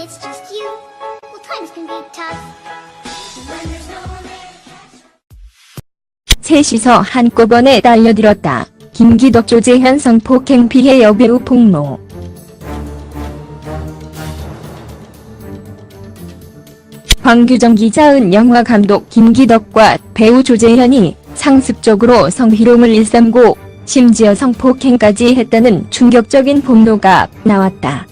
it's just you, well, times can be tough. When there's no one there. 셋이서 한꺼번에 달려들었다. 김기덕 조재현 성폭행 피해 여배우 폭로. 황규정 기자은 영화 감독 김기덕과 배우 조재현이 상습적으로 성희롱을 일삼고 심지어 성폭행까지 했다는 충격적인 폭로가 나왔다.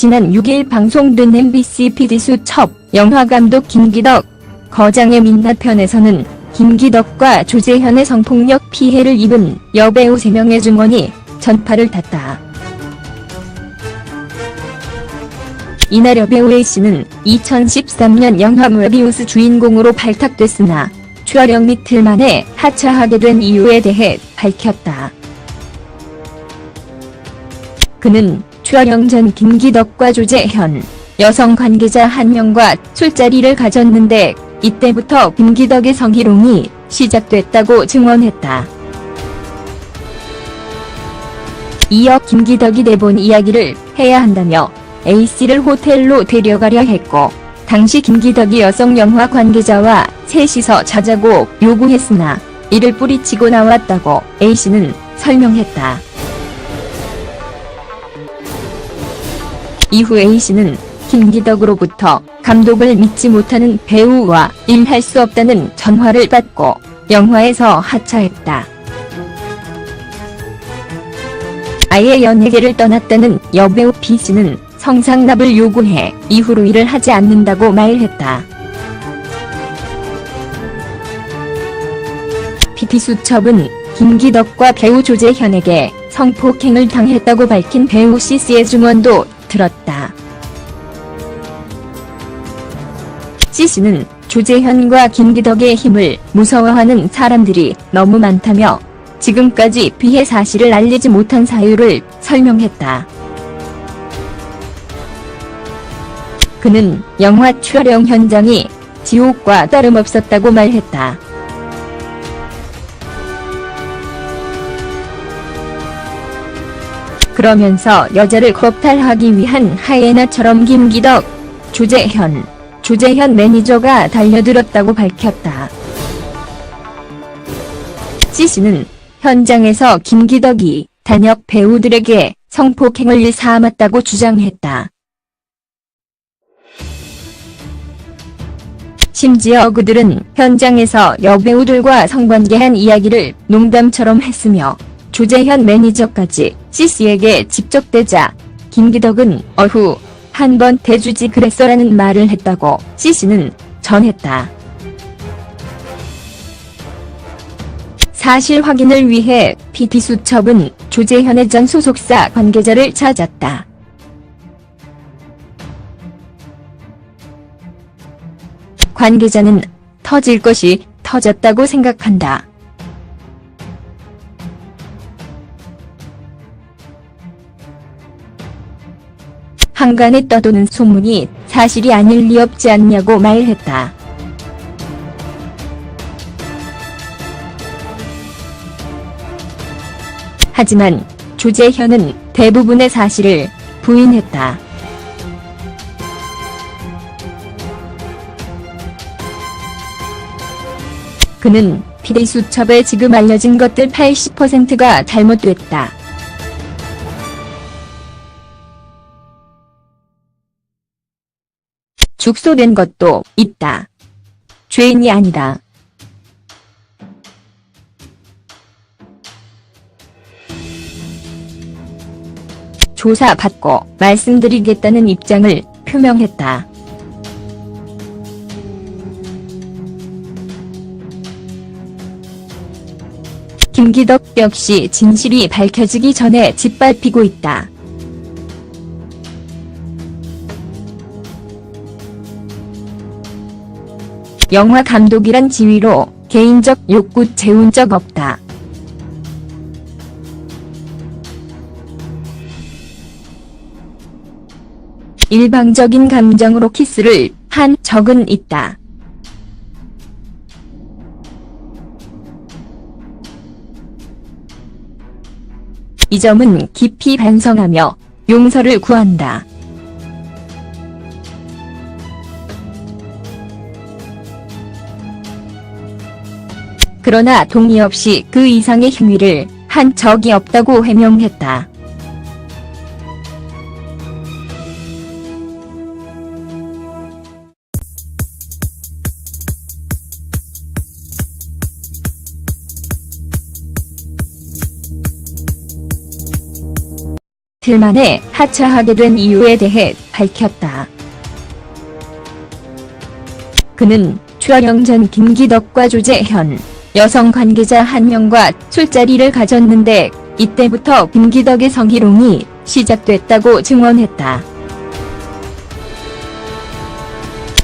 지난 6일 방송된 MBC PD수첩 영화감독 김기덕 거장의 민낯 편에서는 김기덕과 조재현의 성폭력 피해를 입은 여배우 3명의 증언이 전파를 탔다. 이날 여배우 A씨는 2013년 영화 모비우스 주인공으로 발탁됐으나 촬영 이틀 만에 하차하게 된 이유에 대해 밝혔다. 그는 촬영 전 김기덕과 조재현, 여성 관계자 1명과 술자리를 가졌는데 이때부터 김기덕의 성희롱이 시작됐다고 증언했다. 이어 김기덕이 내본 이야기를 해야 한다며 A씨를 호텔로 데려가려 했고 당시 김기덕이 여성 영화 관계자와 셋이서 자자고 요구했으나 이를 뿌리치고 나왔다고 A씨는 설명했다. 이후 A씨는 김기덕으로부터 감독을 믿지 못하는 배우와 일할 수 없다는 전화를 받고 영화에서 하차했다. 아예 연예계를 떠났다는 여배우 B씨는 성상납을 요구해 이후로 일을 하지 않는다고 말했다. PD수첩은 김기덕과 배우 조재현에게 성폭행을 당했다고 밝힌 배우 C씨의 증언도 들었다. C씨는 조재현과 김기덕의 힘을 무서워하는 사람들이 너무 많다며 지금까지 피해 사실을 알리지 못한 사유를 설명했다. 그는 영화 촬영 현장이 지옥과 다름없었다고 말했다. 그러면서 여자를 겁탈하기 위한 하이에나처럼 김기덕, 조재현 매니저가 달려들었다고 밝혔다. C씨는 현장에서 김기덕이 단역 배우들에게 성폭행을 일삼았다고 주장했다. 심지어 그들은 현장에서 여배우들과 성관계한 이야기를 농담처럼 했으며 조재현 매니저까지 C씨에게 직접 대자 김기덕은 어후 한번 대주지 그랬어라는 말을 했다고 C씨는 전했다. 사실 확인을 위해 PD수첩은 조재현의 전 소속사 관계자를 찾았다. 관계자는 터질 것이 터졌다고 생각한다. 한간에 떠도는 소문이 사실이 아닐 리 없지 않냐고 말했다. 하지만 조재현은 대부분의 사실을 부인했다. 그는 PD수첩에 지금 알려진 것들 80%가 잘못됐다. 축소된 것도 있다. 죄인이 아니다. 조사받고 말씀드리겠다는 입장을 표명했다. 김기덕 역시 진실이 밝혀지기 전에 짓밟히고 있다. 영화 감독이란 지위로 개인적 욕구 채운 적 없다. 일방적인 감정으로 키스를 한 적은 있다. 이 점은 깊이 반성하며 용서를 구한다. 그러나 동의 없이 그 이상의 행위를 한 적이 없다고 해명했다. 이틀 만에 하차하게 된 이유에 대해 밝혔다. 그는 촬영 전 김기덕과 조재현, 여성 관계자 한 명과 술자리를 가졌는데 이때부터 김기덕의 성희롱이 시작됐다고 증언했다.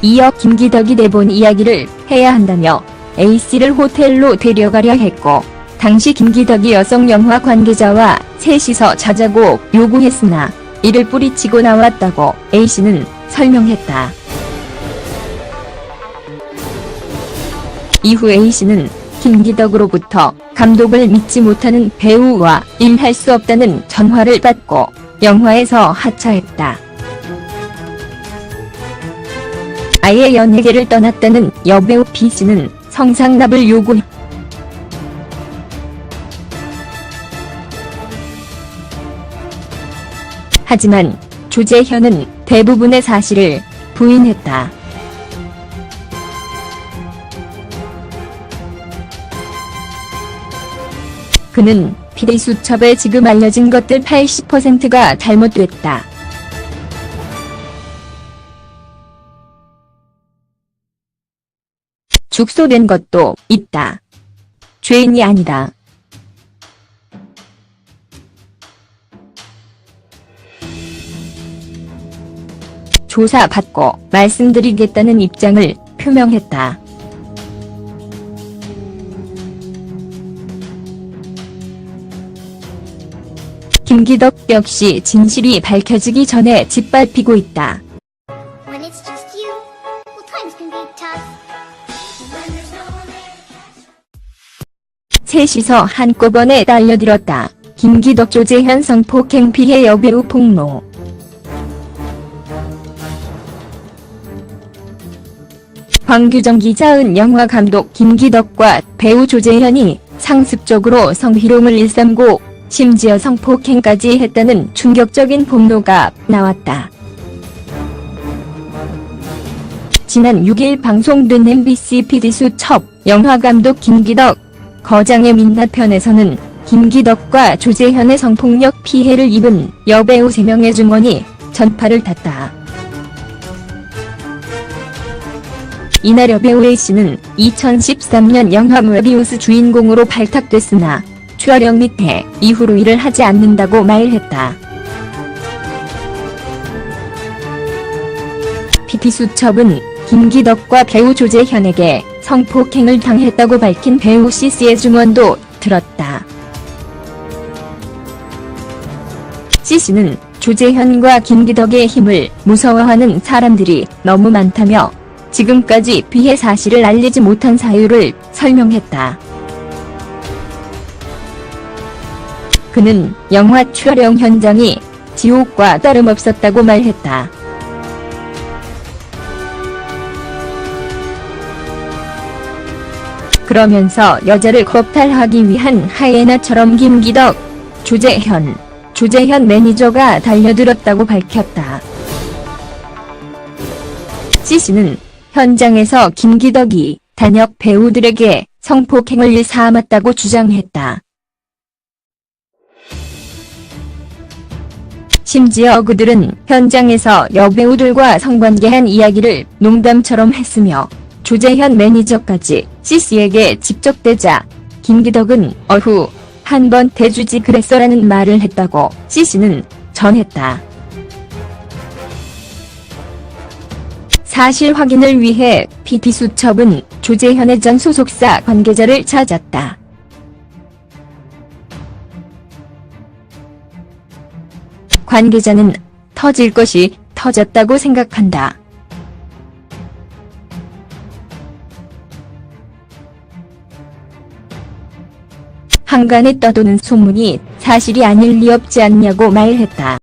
이어 김기덕이 내본 이야기를 해야 한다며 A씨를 호텔로 데려가려 했고, 당시 김기덕이 여성 영화 관계자와 셋이서 자자고 요구했으나 이를 뿌리치고 나왔다고 A씨는 설명했다. 이후 A씨는 김기덕으로부터 감독을 믿지 못하는 배우와 일할 수 없다는 전화를 받고 영화에서 하차했다. 아예 연예계를 떠났다는 여배우 B씨는 성상납을 요구했다. 하지만 조재현은 대부분의 사실을 부인했다. 그는 피디수첩에 지금 알려진 것들 80%가 잘못됐다. 축소된 것도 있다. 죄인이 아니다. 조사받고 말씀드리겠다는 입장을 표명했다. 김기덕 역시 진실이 밝혀지기 전에 짓밟히고 있다. When it's just you, well, times can be tough. When there's no one there. 셋이서 한꺼번에 달려들었다. 김기덕 조재현 성폭행 피해 여배우 폭로. 황규정 기자은 영화 감독 김기덕과 배우 조재현이 상습적으로 성희롱을 일삼고 심지어 성폭행까지 했다는 충격적인 폭로가 나왔다. 지난 6일 방송된 MBC PD수첩 영화감독 김기덕 거장의 민낯 편에서는 김기덕과 조재현의 성폭력 피해를 입은 여배우 3명의 증언이 전파를 탔다. 이날 여배우 A씨는 2013년 영화 모비우스 주인공으로 발탁됐으나 촬영 밑에 이후로 일을 하지 않는다고 말했다. PD수첩은 김기덕과 배우 조재현에게 성폭행을 당했다고 밝힌 배우 C씨의 증언도 들었다. C씨는 조재현과 김기덕의 힘을 무서워하는 사람들이 너무 많다며 지금까지 피해 사실을 알리지 못한 사유를 설명했다. 그는 영화 촬영 현장이 지옥과 다름없었다고 말했다. 그러면서 여자를 겁탈하기 위한 하이에나처럼 김기덕, 조재현 매니저가 달려들었다고 밝혔다. C씨는 현장에서 김기덕이 단역 배우들에게 성폭행을 일삼았다고 주장했다. 심지어 그들은 현장에서 여배우들과 성관계한 이야기를 농담처럼 했으며 조재현 매니저까지 C씨에게 직접 대자 김기덕은 어후 한번 대주지 그랬어라는 말을 했다고 C씨는 전했다. 사실 확인을 위해 PD수첩은 조재현의 전 소속사 관계자를 찾았다. 관계자는 터질 것이 터졌다고 생각한다. 한간에 떠도는 소문이 사실이 아닐 리 없지 않냐고 말했다.